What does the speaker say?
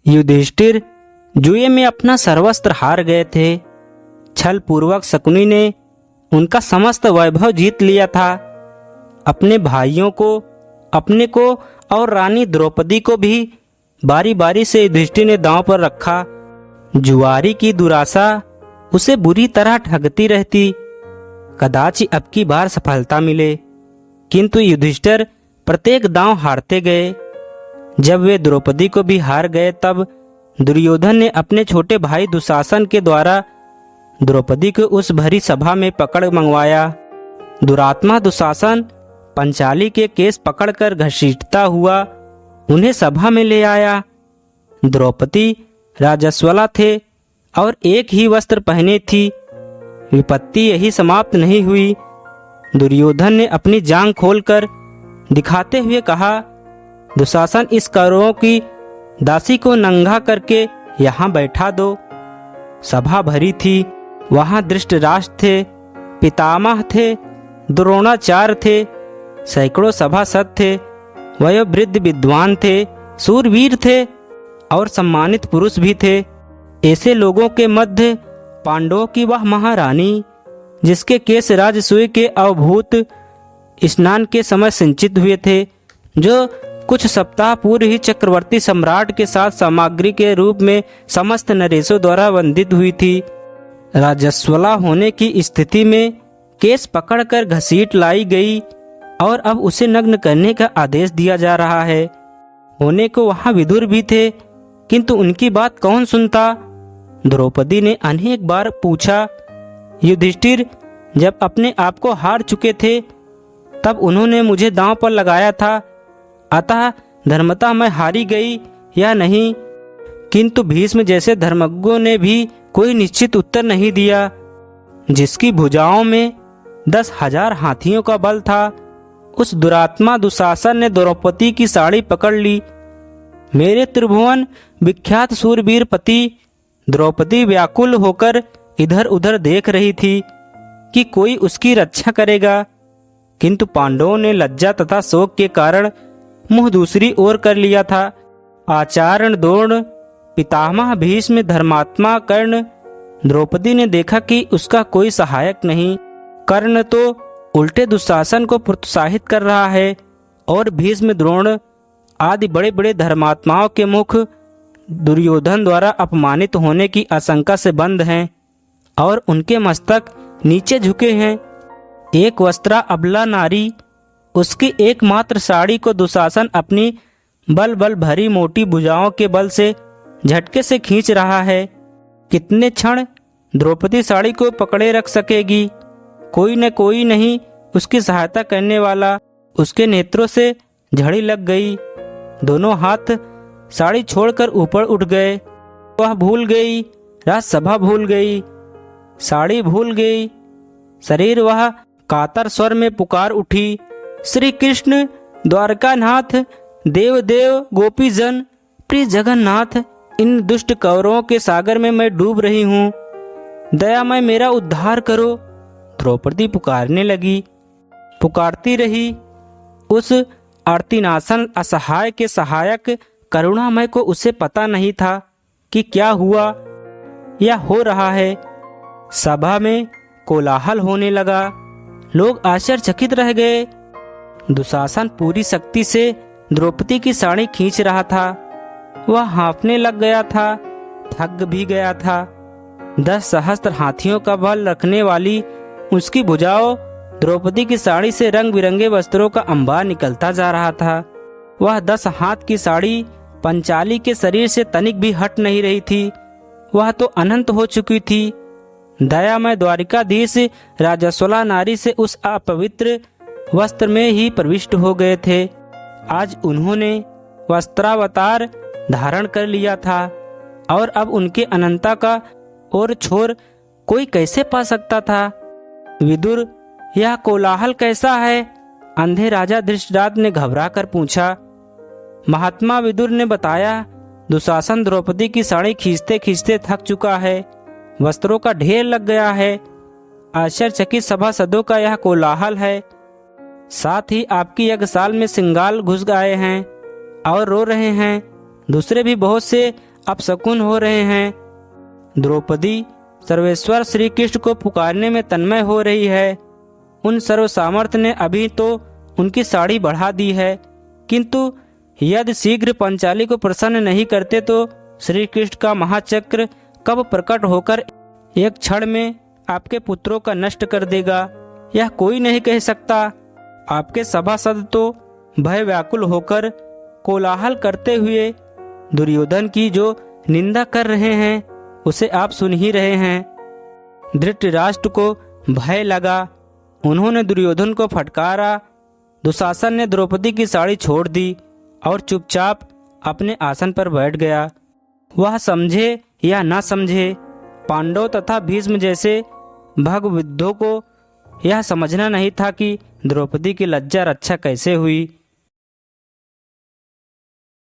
युधिष्ठिर जुए में अपना सर्वस्त्र हार गए थे। छल पूर्वक शकुनी ने उनका समस्त वैभव जीत लिया था। अपने भाइयों को, अपने को और रानी द्रौपदी को भी बारी बारी से युधिष्ठिर ने दांव पर रखा। जुआरी की दुराशा उसे बुरी तरह ठगती रहती। कदाचि अब की बार सफलता मिले, किंतु युधिष्ठिर प्रत्येक दांव हारते गए। जब वे द्रौपदी को भी हार गए, तब दुर्योधन ने अपने छोटे भाई दुशासन के द्वारा द्रौपदी को उस भरी सभा में पकड़ मंगवाया। दुरात्मा दुशासन पंचाली के केस पकड़कर घसीटता हुआ उन्हें सभा में ले आया। द्रौपदी राजस्वला थे और एक ही वस्त्र पहने थी। विपत्ति यही समाप्त नहीं हुई। दुर्योधन ने अपनी जांघ खोलकर दिखाते हुए कहा, दुशासन, इस कौरवों की दासी को नंगा करके यहाँ बैठा दो। सभा भरी थी। वहां धृतराष्ट्र थे, पितामह थे, द्रोणाचार्य थे, सैकड़ों सभासद थे, वयोवृद्ध विद्वान थे, सूरवीर थे और सम्मानित पुरुष भी थे। ऐसे लोगों के मध्य पांडवों की वह महारानी, जिसके केस राजसूय के अवभूत स्नान के समय सिंचित हुए थे, जो कुछ सप्ताह पूर्व ही चक्रवर्ती सम्राट के साथ सामग्री के रूप में समस्त नरेशों द्वारा वंदित हुई थी, राजस्वला होने की स्थिति में केस पकड़कर घसीट लाई गई और अब उसे नग्न करने का आदेश दिया जा रहा है। होने को वहां विदुर भी थे, किंतु उनकी बात कौन सुनता। द्रौपदी ने अनेक बार पूछा। युधिष्ठिर जब अपने आप को हार चुके थे, तब उन्होंने मुझे दांव पर लगाया था, अतः धर्मतः मैं हारी गई या नहीं। किंतु भीष्म जैसे धर्मज्ञों ने भी कोई निश्चित उत्तर नहीं दिया। जिसकी भुजाओं में 10,000 हाथियों का बल था, उस दुरात्मा दुशासन ने द्रौपदी की साड़ी पकड़ ली। मेरे त्रिभुवन विख्यात सूरवीर पति द्रौपदी व्याकुल होकर इधर उधर देख रही थी कि कोई उसकी रक्षा करेगा, किंतु पांडवों ने लज्जा तथा शोक के कारण मुंह दूसरी ओर कर लिया था। आचार्य द्रोण, पितामह भीष्म, धर्मात्मा कर्ण, द्रौपदी ने देखा कि उसका कोई सहायक नहीं। कर्ण तो उल्टे दुशासन को प्रोत्साहित कर रहा है और भीष्म, द्रोण आदि बड़े बड़े धर्मात्माओं के मुख दुर्योधन द्वारा अपमानित होने की आशंका से बंद हैं और उनके मस्तक नीचे झुके हैं। एक वस्त्रा अबला नारी, उसकी एकमात्र साड़ी को दुशासन अपनी बल बल भरी मोटी भुजाओं के बल से झटके से खींच रहा है। कितने क्षण द्रौपदी साड़ी को पकड़े रख सकेगी। कोई न कोई नहीं उसकी सहायता करने वाला। उसके नेत्रों से झड़ी लग गई। दोनों हाथ साड़ी छोड़कर ऊपर उठ गए। वह भूल गई, राजसभा भूल गई, साड़ी भूल गई। शरीर वह कातर स्वर में पुकार उठी, श्री कृष्ण द्वारकानाथ, देव देव गोपीजन, प्रिय जगन्नाथ, इन दुष्ट कौरवों के सागर में मैं डूब रही हूँ, दयामय मेरा उद्धार करो। द्रौपदी पुकारने लगी। पुकारती रही। उस आर्तिनाशन असहाय के सहायक करुणामय को उसे पता नहीं था कि क्या हुआ या हो रहा है। सभा में कोलाहल होने लगा। लोग आश्चर्यचकित रह गए। दुशासन पूरी शक्ति से द्रौपदी की साड़ी खींच रहा था। वह हाँफने लग गया था, थक भी गया था। 10 सहस्त्र हाथियों का बल रखने वाली उसकी भुजाओं द्रौपदी की साड़ी से रंग बिरंगे वस्त्रों का अंबार निकलता जा रहा था। वह 10 हाथ की साड़ी पंचाली के शरीर से तनिक भी हट नहीं रही थी। वह तो अनंत हो चुकी थी। दयामय द्वारिकाधीश राजस्वला नारी से उस अपवित्र वस्त्र में ही प्रविष्ट हो गए थे। आज उन्होंने वस्त्रावतार धारण कर लिया था और अब उनके अनंता का और छोर कोई कैसे पा सकता था। विदुर, यह कोलाहल कैसा है? अंधे राजा धृतराष्ट्र ने घबरा कर पूछा। महात्मा विदुर ने बताया, दुशासन द्रौपदी की साड़ी खींचते खींचते थक चुका है, वस्त्रों का ढेर लग गया है। आश्चर्यचकित सभासदों का यह कोलाहल है। साथ ही आपकी यज्ञशाल में सिंगाल घुस आए हैं और रो रहे हैं। दूसरे भी बहुत से अपशकुन हो रहे हैं। द्रौपदी सर्वेश्वर श्री कृष्ण को पुकारने में तन्मय हो रही है। उन सर्व सामर्थ्य ने अभी तो उनकी साड़ी बढ़ा दी है, किंतु यदि शीघ्र पंचाली को प्रसन्न नहीं करते तो श्री कृष्ण का महाचक्र कब प्रकट होकर एक क्षण में आपके पुत्रों का नष्ट कर देगा, यह कोई नहीं कह सकता। आपके सभासद तो भय व्याकुल होकर कोलाहल करते हुए दुर्योधन की जो निंदा कर रहे हैं उसे आप सुन ही रहे हैं। धृतराष्ट्र को भय लगा, उन्होंने दुर्योधन को फटकारा। दुशासन ने द्रौपदी की साड़ी छोड़ दी और चुपचाप अपने आसन पर बैठ गया। वह समझे या न समझे, पांडव तथा भीष्म जैसे भगविद्धों को यह समझना नहीं था कि द्रौपदी की लज्जा रक्षा कैसे हुई।